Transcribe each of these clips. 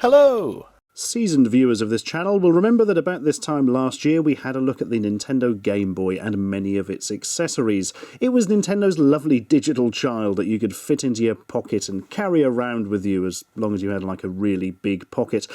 Hello! Seasoned viewers of this channel will remember that about this time last year we had a look at the Nintendo Game Boy and many of its accessories. It was Nintendo's lovely digital child that you could fit into your pocket and carry around with you as long as you had like a really big pocket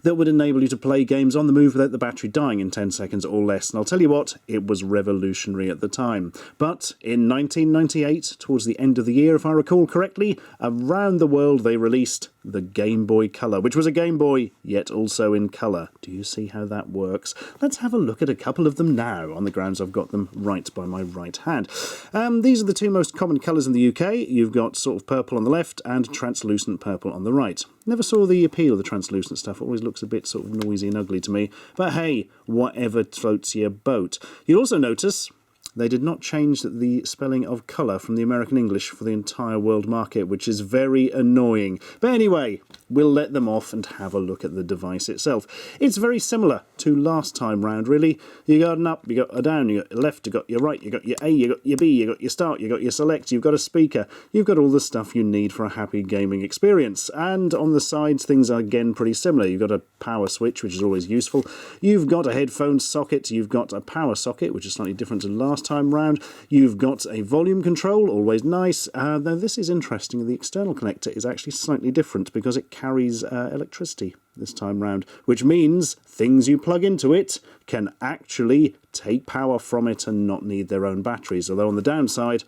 that would enable you to play games on the move without the battery dying in 10 seconds or less. And I'll tell you what, it was revolutionary at the time. But in 1998, towards the end of the year if I recall correctly, around the world they released the Game Boy Color, which was a Game Boy, yet also in colour. Do you see how that works? Let's have a look at a couple of them now, on the grounds I've got them right by my right hand. These are the two most common colours in the UK. You've got sort of purple on the left and translucent purple on the right. Never saw the appeal of the translucent stuff. It always looks a bit sort of noisy and ugly to me. But hey, whatever floats your boat. You'll also notice they did not change the spelling of colour from the American English for the entire world market, which is very annoying. But anyway, we'll let them off and have a look at the device itself. It's very similar to last time round, really. You got an up, you got a down, you got your left, you got your right, you got your A, you got your B, you got your start, you got your select, you've got a speaker. You've got all the stuff you need for a happy gaming experience. And on the sides, things are again pretty similar. You've got a power switch, which is always useful. You've got a headphone socket, you've got a power socket, which is slightly different to last time round. You've got a volume control, always nice. Now this is interesting, the external connector is actually slightly different because it carries electricity this time round, which means things you plug into it can actually take power from it and not need their own batteries, although on the downside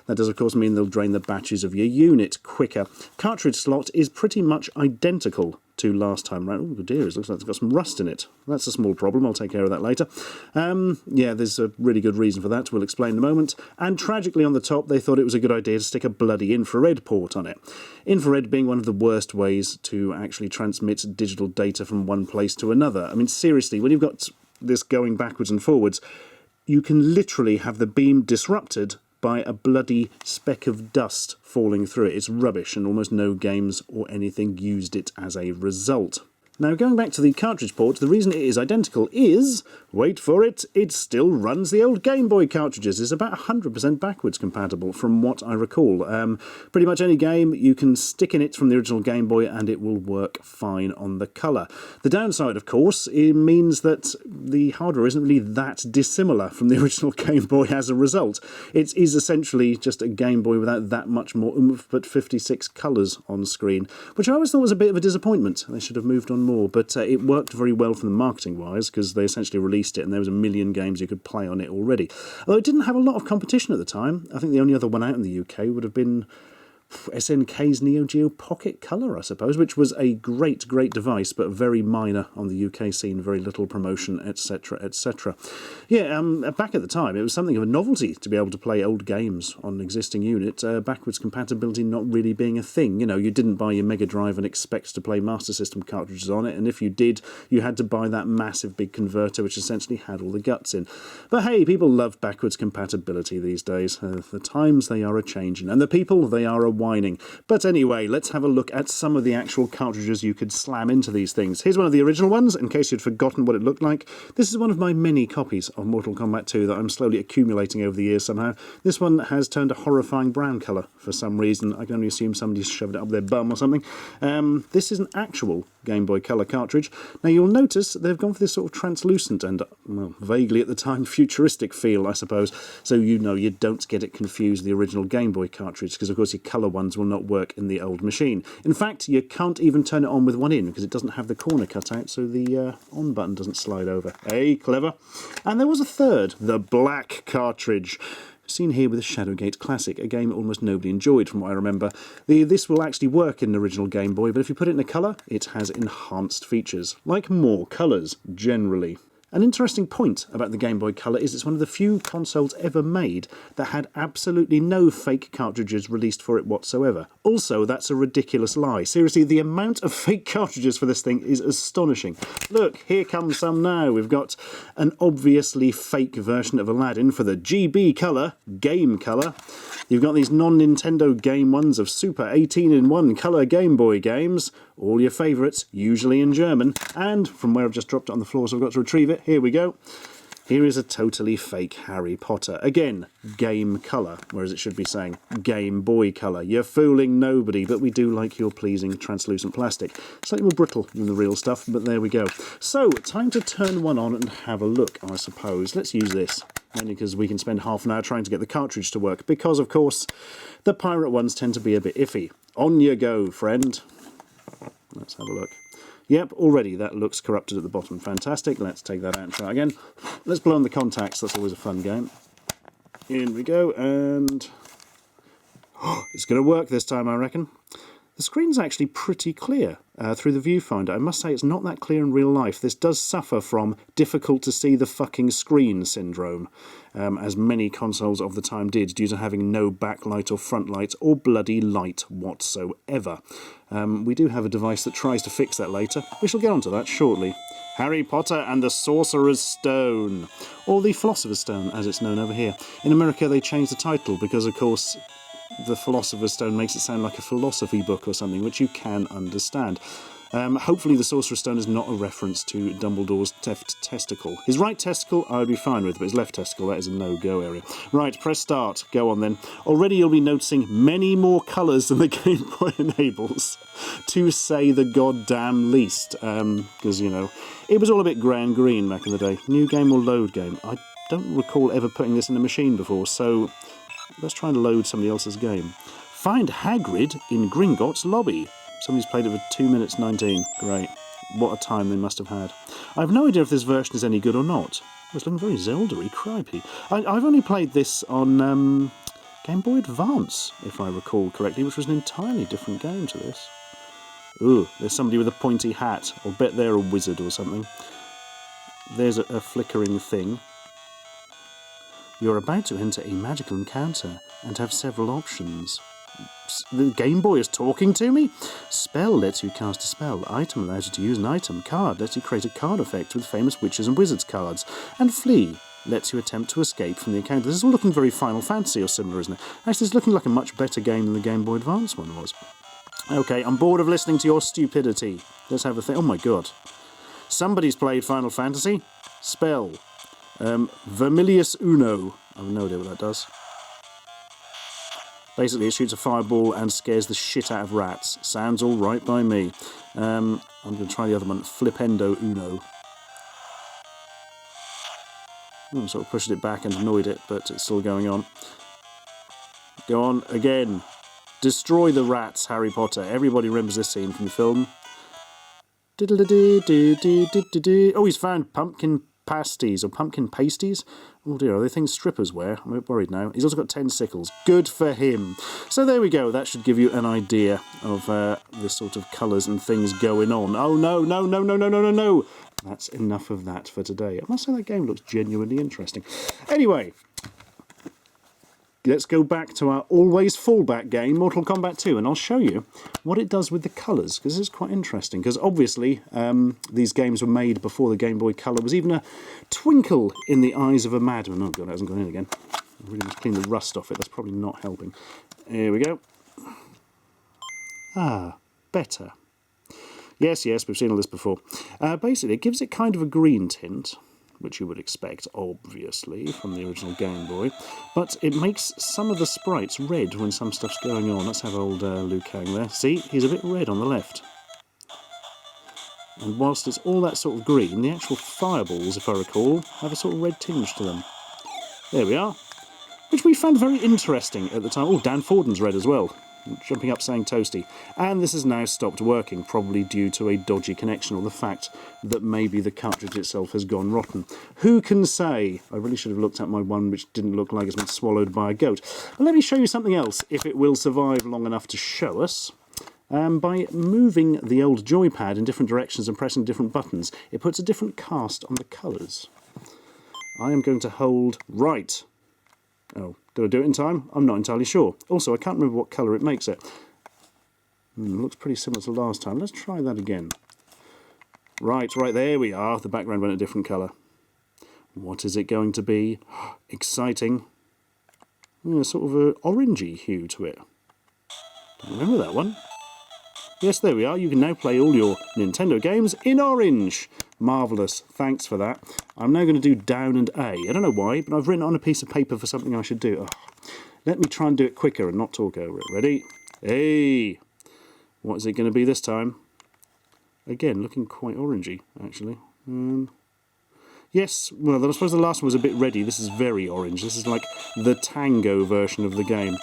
that does of course mean they'll drain the batteries of your unit quicker. Cartridge slot is pretty much identical to last time round. Oh dear, it looks like it's got some rust in it. That's a small problem, I'll take care of that later. Yeah, there's a really good reason for that, we'll explain in a moment. And tragically on the top they thought it was a good idea to stick a bloody infrared port on it. Infrared being one of the worst ways to actually transmit digital data from one place to another. I mean seriously, when you've got this going backwards and forwards, you can literally have the beam disrupted by a bloody speck of dust falling through it. It's rubbish, and almost no games or anything used it as a result. Now, going back to the cartridge port, the reason it is identical is, wait for it, it still runs the old Game Boy cartridges. It's about 100% backwards compatible from what I recall. Pretty much any game you can stick in it from the original Game Boy and it will work fine on the Color. The downside, of course, it means that the hardware isn't really that dissimilar from the original Game Boy as a result. It is essentially just a Game Boy without that much more oomph, but 56 colours on screen, which I always thought was a bit of a disappointment. They should have moved on more, but it worked very well from the marketing wise because they essentially released it and there was a million games you could play on it already. Although it didn't have a lot of competition at the time. I think the only other one out in the UK would have been SNK's Neo Geo Pocket Color, I suppose, which was a great device, but very minor on the UK scene, very little promotion, etc, etc. Yeah, back at the time, it was something of a novelty to be able to play old games on an existing unit, backwards compatibility not really being a thing. You know, you didn't buy your Mega Drive and expect to play Master System cartridges on it, and if you did, you had to buy that massive big converter, which essentially had all the guts in. But hey, people love backwards compatibility these days. The times, they are a-changing, and the people, they are a whining. But anyway, let's have a look at some of the actual cartridges you could slam into these things. Here's one of the original ones, in case you'd forgotten what it looked like. This is one of my many copies of Mortal Kombat 2 that I'm slowly accumulating over the years somehow. This one has turned a horrifying brown colour for some reason. I can only assume somebody's shoved it up their bum or something. This is an actual Game Boy Color cartridge. Now you'll notice they've gone for this sort of translucent and, well, vaguely at the time futuristic feel, I suppose, so you know you don't get it confused with the original Game Boy cartridge, because of course your colour ones will not work in the old machine. In fact, you can't even turn it on with one in because it doesn't have the corner cut out, so the on button doesn't slide over. Hey, clever. And there was a third, the black cartridge. Seen here with the Shadowgate Classic, a game almost nobody enjoyed from what I remember. This will actually work in the original Game Boy, but if you put it in a colour, it has enhanced features, like more colours, generally. An interesting point about the Game Boy Color is it's one of the few consoles ever made that had absolutely no fake cartridges released for it whatsoever. Also, that's a ridiculous lie. Seriously, the amount of fake cartridges for this thing is astonishing. Look, here comes some now. We've got an obviously fake version of Aladdin for the GB Color, Game Color. You've got these non-Nintendo game ones of Super 18-in-1 Color Game Boy games. All your favourites, usually in German. And from where I've just dropped it on the floor, so I've got to retrieve it, here we go. Here is a totally fake Harry Potter. Again, game colour, whereas it should be saying Game Boy colour. You're fooling nobody, but we do like your pleasing translucent plastic. Slightly more brittle than the real stuff, but there we go. So, time to turn one on and have a look, I suppose. Let's use this, mainly because we can spend half an hour trying to get the cartridge to work, because, of course, the pirate ones tend to be a bit iffy. On you go, friend. Let's have a look. Yep, already that looks corrupted at the bottom. Fantastic. Let's take that out and try again. Let's blow on the contacts. That's always a fun game. In we go, and it's going to work this time, I reckon. The screen's actually pretty clear through the viewfinder. I must say it's not that clear in real life. This does suffer from difficult to see the fucking screen syndrome, as many consoles of the time did, due to having no backlight or front light or bloody light whatsoever. We do have a device that tries to fix that later. We shall get onto that shortly. Harry Potter and the Sorcerer's Stone, or the Philosopher's Stone, as it's known over here. In America, they changed the title because, of course, the Philosopher's Stone makes it sound like a philosophy book or something, which you can understand. Hopefully the Sorcerer's Stone is not a reference to Dumbledore's testicle. His right testicle I would be fine with, but his left testicle, that is a no-go area. Right, press start. Go on then. Already you'll be noticing many more colours than the Game Boy enables, to say the goddamn least. Because, you know, it was all a bit grey and green back in the day. New game or load game? I don't recall ever putting this in a machine before, so let's try and load somebody else's game. Find Hagrid in Gringotts lobby. Somebody's played it for 2 minutes 19. Great. What a time they must have had. I have no idea if this version is any good or not. Oh, it's looking very Zelda-y, cripey. I've only played this on Game Boy Advance, if I recall correctly, which was an entirely different game to this. Ooh, there's somebody with a pointy hat. I'll bet they're a wizard or something. There's a flickering thing. You're about to enter a magical encounter and have several options. The Game Boy is talking to me? Spell lets you cast a spell. Item allows you to use an item. Card lets you create a card effect with famous witches and wizards cards. And Flee lets you attempt to escape from the encounter. This is all looking very Final Fantasy or similar, isn't it? Actually, it's looking like a much better game than the Game Boy Advance one was. Okay, I'm bored of listening to your stupidity. Let's have a thing. Oh my god. Somebody's played Final Fantasy. Spell. Vermilius Uno. I have no idea what that does. Basically, it shoots a fireball and scares the shit out of rats. Sounds all right by me. I'm going to try the other one, Flipendo Uno. Sort of pushed it back and annoyed it, but it's still going on. Go on, again. Destroy the rats, Harry Potter. Everybody remembers this scene from the film. Oh, he's found pumpkin pasties, or pumpkin pasties. Oh dear, are they things strippers wear? I'm a bit worried now. He's also got 10 sickles. Good for him. So there we go. That should give you an idea of the sort of colours and things going on. Oh no, no, no, no, no, no, no, no. That's enough of that for today. I must say that game looks genuinely interesting. Anyway, let's go back to our always fallback game, Mortal Kombat 2, and I'll show you what it does with the colours, because this is quite interesting, because obviously these games were made before the Game Boy Color was even a twinkle in the eyes of a madman. Oh god, that hasn't gone in again. I really must clean the rust off it, that's probably not helping. Here we go. Ah, better. Yes, yes, we've seen all this before. Basically, it gives it kind of a green tint, which you would expect, obviously, from the original Game Boy. But it makes some of the sprites red when some stuff's going on. Let's have old Liu Kang there. See, he's a bit red on the left. And whilst it's all that sort of green, the actual fireballs, if I recall, have a sort of red tinge to them. There we are. Which we found very interesting at the time. Oh, Dan Forden's red as well. Jumping up saying toasty. And this has now stopped working, probably due to a dodgy connection or the fact that maybe the cartridge itself has gone rotten. Who can say? I really should have looked at my one which didn't look like it's been swallowed by a goat. But let me show you something else, if it will survive long enough to show us. By moving the old joypad in different directions and pressing different buttons, it puts a different cast on the colours. I am going to hold right. Oh, did I do it in time? I'm not entirely sure. Also, I can't remember what colour it makes it. Looks pretty similar to last time. Let's try that again. Right, there we are. The background went a different colour. What is it going to be? Exciting. Sort of an orangey hue to it. Don't remember that one. Yes, there we are. You can now play all your Nintendo games in orange. Marvellous. Thanks for that. I'm now going to do down and A. I don't know why, but I've written it on a piece of paper for something I should do. Oh, let me try and do it quicker and not talk over it. Ready? A. What is it going to be this time? Again, looking quite orangey, actually. Yes, well, I suppose the last one was a bit reddy. This is very orange. This is like the tango version of the game.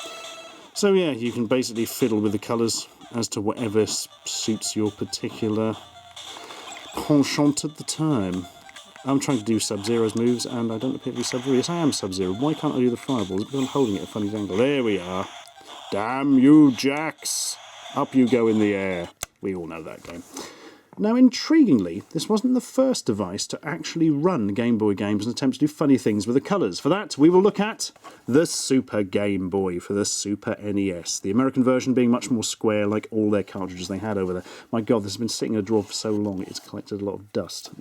So yeah, you can basically fiddle with the colours as to whatever suits your particular penchant at the time. I'm trying to do Sub-Zero's moves, and I don't appear to be Sub-Zero. Yes, I am Sub-Zero. Why can't I do the fireballs? Because I'm holding it at a funny angle. There we are. Damn you, Jax! Up you go in the air. We all know that game. Now, intriguingly, this wasn't the first device to actually run Game Boy games and attempt to do funny things with the colours. For that, we will look at the Super Game Boy for the Super NES. The American version being much more square, like all their cartridges they had over there. My God, this has been sitting in a drawer for so long, it's collected a lot of dust.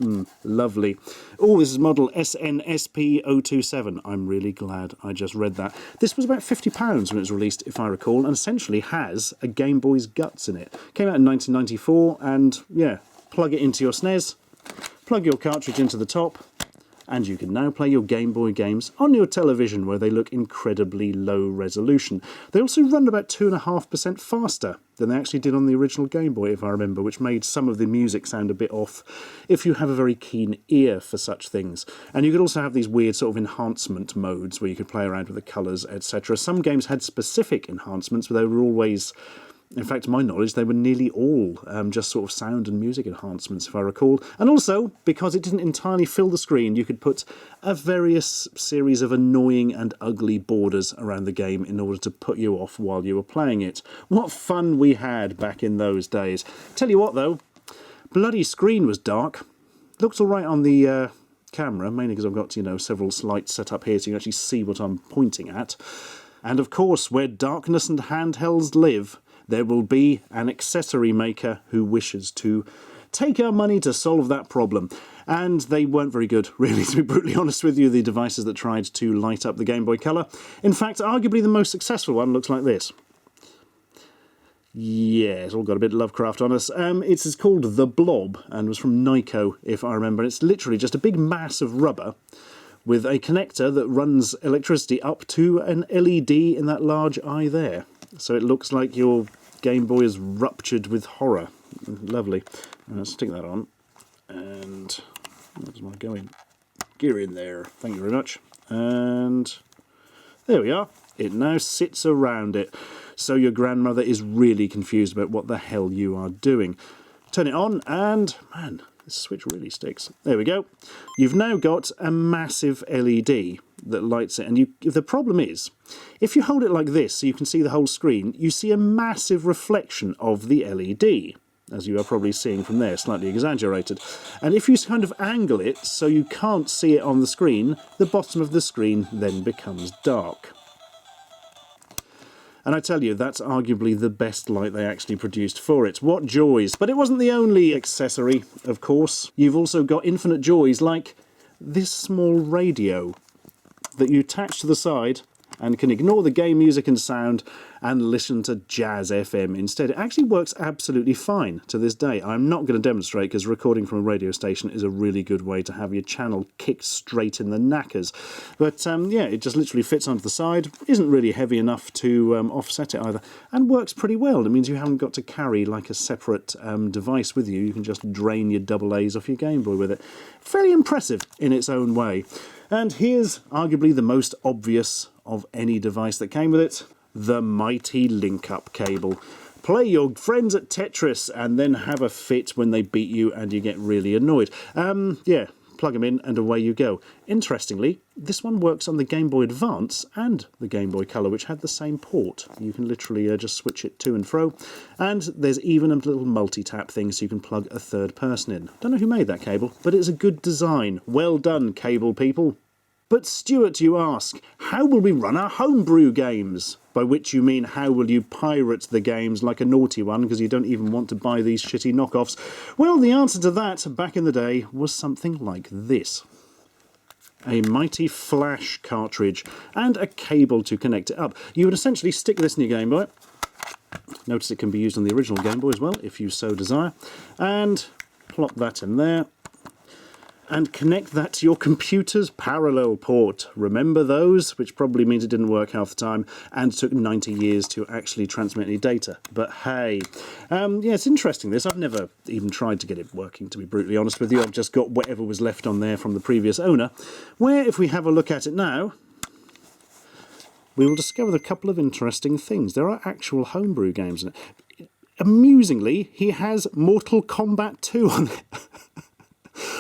Lovely. Oh, this is model SNSP027. I'm really glad I just read that. This was about £50 when it was released, if I recall, and essentially has a Game Boy's guts in it. Came out in 1994, and yeah, plug it into your SNES, plug your cartridge into the top, and you can now play your Game Boy games on your television where they look incredibly low resolution. They also run about 2.5% faster than they actually did on the original Game Boy, if I remember, which made some of the music sound a bit off if you have a very keen ear for such things. And you could also have these weird sort of enhancement modes where you could play around with the colours, etc. Some games had specific enhancements, but they were always... In fact, to my knowledge, they were nearly all just sort of sound and music enhancements, if I recall. And also, because it didn't entirely fill the screen, you could put a various series of annoying and ugly borders around the game in order to put you off while you were playing it. What fun we had back in those days. Tell you what, though, bloody screen was dark. Looked all right on the camera, mainly because I've got, you know, several lights set up here so you can actually see what I'm pointing at. And of course, where darkness and handhelds live, there will be an accessory maker who wishes to take our money to solve that problem. And they weren't very good, really, to be brutally honest with you, the devices that tried to light up the Game Boy Color. In fact, arguably the most successful one looks like this. Yeah, it's all got a bit of Lovecraft on us. It's called the Blob, and was from Nyko, if I remember. It's literally just a big mass of rubber with a connector that runs electricity up to an LED in that large eye there. So it looks like your Game Boy is ruptured with horror. Lovely. Let's stick that on. And where's my going? Gear in there. Thank you very much. And there we are. It now sits around it. So your grandmother is really confused about what the hell you are doing. Turn it on and, man, this switch really sticks. There we go. You've now got a massive LED that lights it. And the problem is, if you hold it like this so you can see the whole screen, you see a massive reflection of the LED, as you are probably seeing from there, slightly exaggerated. And if you kind of angle it so you can't see it on the screen, the bottom of the screen then becomes dark. And I tell you, that's arguably the best light they actually produced for it. What joys! But it wasn't the only accessory, of course. You've also got infinite joys like this small radio that you attach to the side and can ignore the game music and sound and listen to Jazz FM instead. It actually works absolutely fine to this day. I'm not going to demonstrate because recording from a radio station is a really good way to have your channel kicked straight in the knackers. But yeah, it just literally fits onto the side, isn't really heavy enough to offset it either, and works pretty well. It means you haven't got to carry like a separate device with you. You can just drain your AA's off your Game Boy with it. Fairly impressive in its own way. And here's arguably the most obvious of any device that came with it, the mighty LinkUp cable. Play your friends at Tetris and then have a fit when they beat you and you get really annoyed. Yeah, plug them in and away you go. Interestingly, this one works on the Game Boy Advance and the Game Boy Color, which had the same port. You can literally just switch it to and fro. And there's even a little multi-tap thing so you can plug a third person in. Don't know who made that cable, but it's a good design. Well done, cable people. But Stuart, you ask, how will we run our homebrew games? By which you mean, how will you pirate the games like a naughty one because you don't even want to buy these shitty knockoffs? Well, the answer to that, back in the day, was something like this. A mighty flash cartridge and a cable to connect it up. You would essentially stick this in your Game Boy. Notice it can be used on the original Game Boy as well, if you so desire. And plop that in there. and connect that to your computer's parallel port. Remember those? Which probably means it didn't work half the time and took 90 years to actually transmit any data. But hey, yeah, it's interesting this. I've never even tried to get it working, to be brutally honest with you. I've just got whatever was left on there from the previous owner, where if we have a look at it now, we will discover a couple of interesting things. There are actual homebrew games in it. Amusingly, he has Mortal Kombat 2 on it.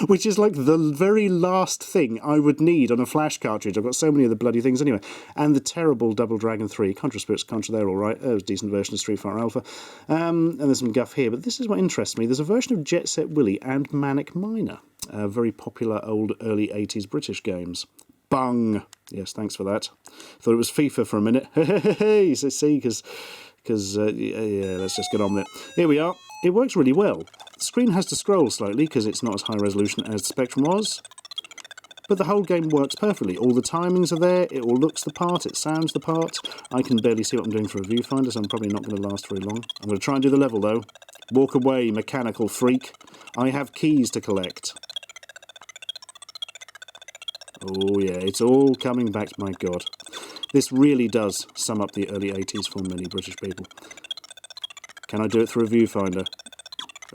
Which is like the very last thing I would need on a flash cartridge. I've got so many of the bloody things anyway. And the terrible Double Dragon 3. Contra Spirits Contra, they're all right. That was a decent version of Street Fighter Alpha. And there's some guff here. But this is what interests me. There's a version of Jet Set Willy and Manic Miner. Very popular old early 80s British games. Bung! Yes, thanks for that. Thought it was FIFA for a minute. Hey, so see, because yeah, let's just get on with it. Here we are. It works really well. The screen has to scroll slightly because it's not as high resolution as the Spectrum was. But the whole game works perfectly. All the timings are there, it all looks the part, it sounds the part. I can barely see what I'm doing through a viewfinder, so I'm probably not going to last very long. I'm going to try and do the level though. Walk away, mechanical freak. I have keys to collect. Oh yeah, it's all coming back, my God. This really does sum up the early 80s for many British people. Can I do it through a viewfinder?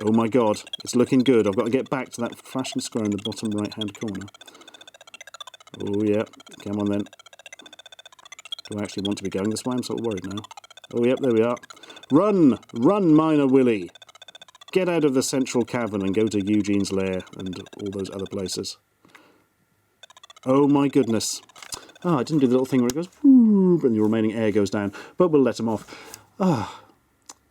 Oh my God, it's looking good. I've got to get back to that flashing square in the bottom right-hand corner. Oh yeah, come on then. Do I actually want to be going this way? I'm sort of worried now. Oh yep, there we are. Run! Run, Miner Willy! Get out of the central cavern and go to Eugene's lair and all those other places. Oh my goodness. Oh, I didn't do the little thing where it goes, and the remaining air goes down, but we'll let him off. Ah.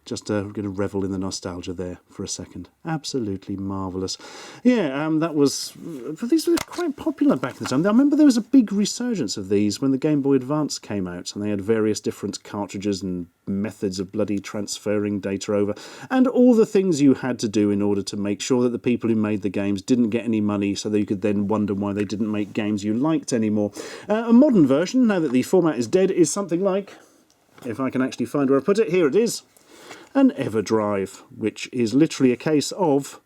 Just going to revel in the nostalgia there for a second. Absolutely marvellous. Yeah, that was... These were quite popular back in the time. I remember there was a big resurgence of these when the Game Boy Advance came out, and they had various different cartridges and methods of bloody transferring data over, and all the things you had to do in order to make sure that the people who made the games didn't get any money, so that you could then wonder why they didn't make games you liked anymore. A modern version, now that the format is dead, is something like... If I can actually find where I put it, here it is. An EverDrive, which is literally a case of,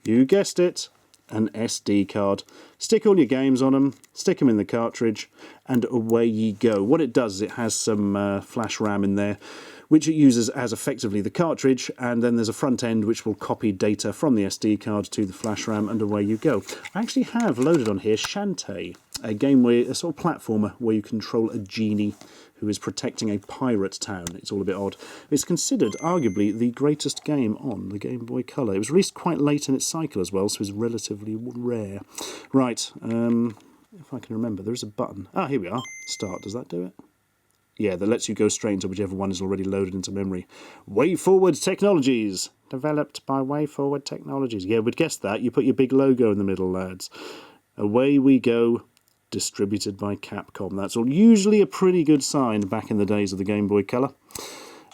you guessed it, an SD card. Stick all your games on them, stick them in the cartridge, and away ye go. What it does is it has some flash RAM in there, which it uses as effectively the cartridge, and then there's a front end which will copy data from the SD card to the flash RAM, and away you go. I actually have loaded on here Shantae, a game where a sort of platformer where you control a genie who is protecting a pirate town. It's all a bit odd. It's considered arguably the greatest game on the Game Boy Color. It was released quite late in its cycle as well, so it's relatively rare. Right, if I can remember, there is a button. Ah, here we are. Start. Does that do it? Yeah, that lets you go straight into whichever one is already loaded into memory. WayForward Technologies. Developed by WayForward Technologies. Yeah, we'd guess that. You put your big logo in the middle, lads. Away we go. Distributed by Capcom. That's all usually a pretty good sign back in the days of the Game Boy Color.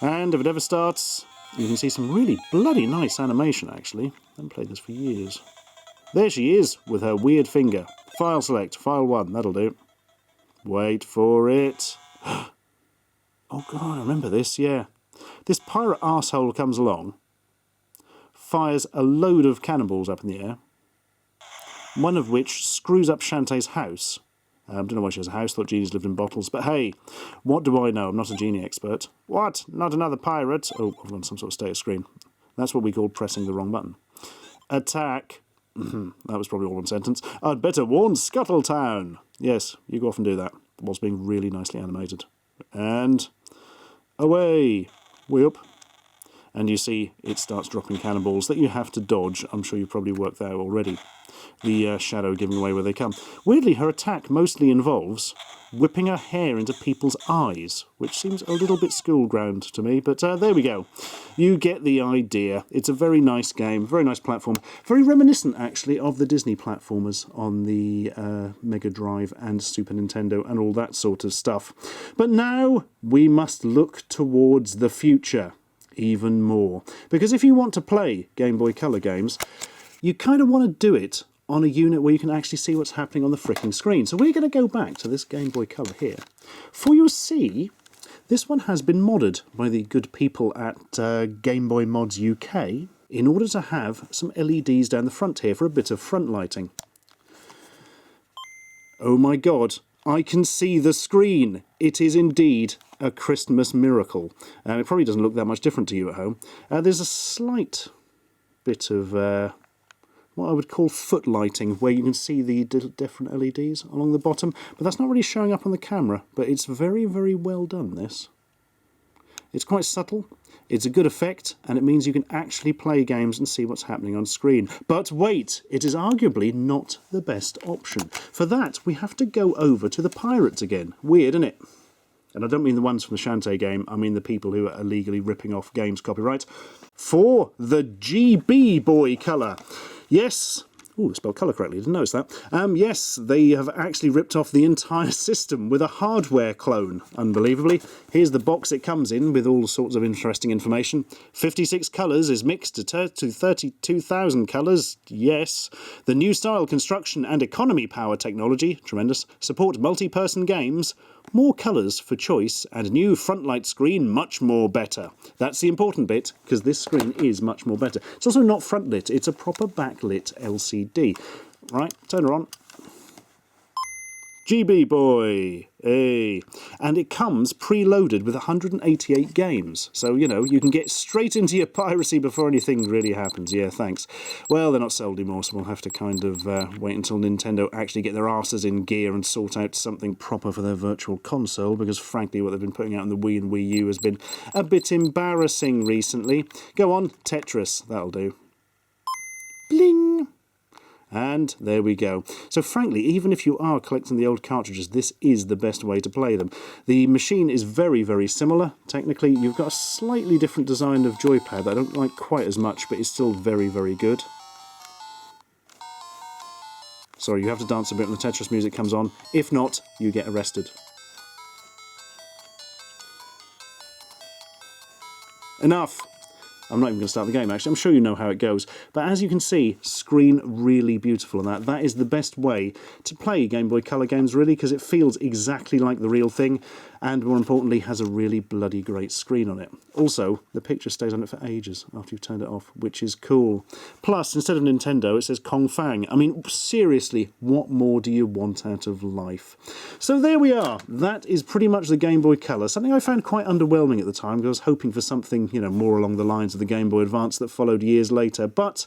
And if it ever starts, you can see some really bloody nice animation, actually. I haven't played this for years. There she is, with her weird finger. File select, file 1, that'll do. Wait for it. Oh God, I remember this, yeah. This pirate arsehole comes along, fires a load of cannonballs up in the air, one of which screws up Shantae's house. Don't know why she has a house, thought genies lived in bottles, but hey, what do I know? I'm not a genie expert. What? Not another pirate? Oh, I've got some sort of status screen. That's what we call pressing the wrong button. Attack. That was probably all one sentence. I'd better warn Scuttletown. Yes, you go off and do that, whilst being really nicely animated. And away. Way up. And you see it starts dropping cannonballs that you have to dodge. I'm sure you've probably worked that out already. The shadow giving away where they come. Weirdly, her attack mostly involves whipping her hair into people's eyes, which seems a little bit schoolground to me, but there we go. You get the idea. It's a very nice game, very nice platform. Very reminiscent, actually, of the Disney platformers on the Mega Drive and Super Nintendo and all that sort of stuff. But now we must look towards the future even more. Because if you want to play Game Boy Color games, you kind of want to do it on a unit where you can actually see what's happening on the fricking screen. So we're going to go back to this Game Boy Color here. For you'll see, this one has been modded by the good people at Game Boy Mods UK in order to have some LEDs down the front here for a bit of front lighting. Oh my god, I can see the screen! It is indeed a Christmas miracle. It probably doesn't look that much different to you at home. There's a slight bit of what I would call foot lighting, where you can see the different LEDs along the bottom, but that's not really showing up on the camera, but it's very, very well done, this. It's quite subtle, it's a good effect, and it means you can actually play games and see what's happening on screen. But wait, it is arguably not the best option. For that, we have to go over to the pirates again. Weird, isn't it? And I don't mean the ones from the Shantae game, I mean the people who are illegally ripping off games copyright. For the GB Boy colour. Yes. Ooh, I spelled colour correctly, didn't notice that. Yes, they have actually ripped off the entire system with a hardware clone, unbelievably. Here's the box it comes in with all sorts of interesting information. 56 colours is mixed to 32,000 colours, yes. The new style construction and economy power technology, tremendous, support multi-person games. More colours for choice, and new front light screen much more better. That's the important bit, because this screen is much more better. It's also not front lit, it's a proper backlit LCD. Right, turn her on. GB Boy! Hey. And it comes preloaded with 188 games. So, you know, you can get straight into your piracy before anything really happens. Yeah, thanks. Well, they're not sold anymore, so we'll have to kind of wait until Nintendo actually get their asses in gear and sort out something proper for their virtual console, because frankly what they've been putting out on the Wii and Wii U has been a bit embarrassing recently. Go on, Tetris. That'll do. Bling! And there we go. So frankly, even if you are collecting the old cartridges, this is the best way to play them. The machine is very, very similar. Technically, you've got a slightly different design of joypad that I don't like quite as much, but it's still very, very good. Sorry, you have to dance a bit when the Tetris music comes on. If not, you get arrested. Enough! I'm not even going to start the game, actually. I'm sure you know how it goes. But as you can see, screen really beautiful on that. That is the best way to play Game Boy Color games, really, because it feels exactly like the real thing, and more importantly, has a really bloody great screen on it. Also, the picture stays on it for ages after you've turned it off, which is cool. Plus, instead of Nintendo, it says Kong Fang. I mean, seriously, what more do you want out of life? So there we are. That is pretty much the Game Boy Color. Something I found quite underwhelming at the time, because I was hoping for something, you know, more along the lines of the Game Boy Advance that followed years later. But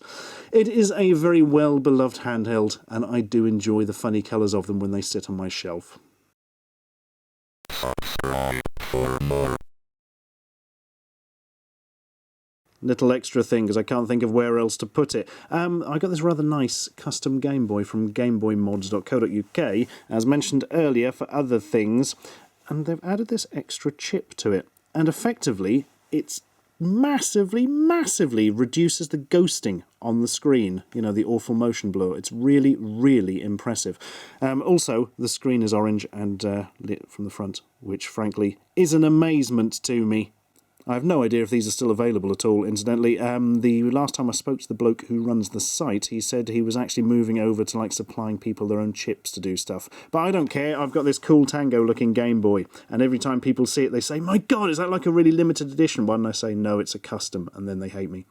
it is a very well-beloved handheld, and I do enjoy the funny colours of them when they sit on my shelf. Subscribe for more. Little extra thing, because I can't think of where else to put it. I got this rather nice custom Game Boy from gameboymods.co.uk, as mentioned earlier, for other things, and they've added this extra chip to it. And effectively, it's massively, massively reduces the ghosting on the screen. You know, the awful motion blur. It's really, really impressive. Also, the screen is orange and lit from the front, which frankly is an amazement to me. I have no idea if these are still available at all, incidentally. The last time I spoke to the bloke who runs the site, he said he was actually moving over to, like, supplying people their own chips to do stuff. But I don't care, I've got this cool Tango-looking Game Boy, and every time people see it, they say, "My God, is that like a really limited edition one?" And I say, "No, it's a custom," and then they hate me.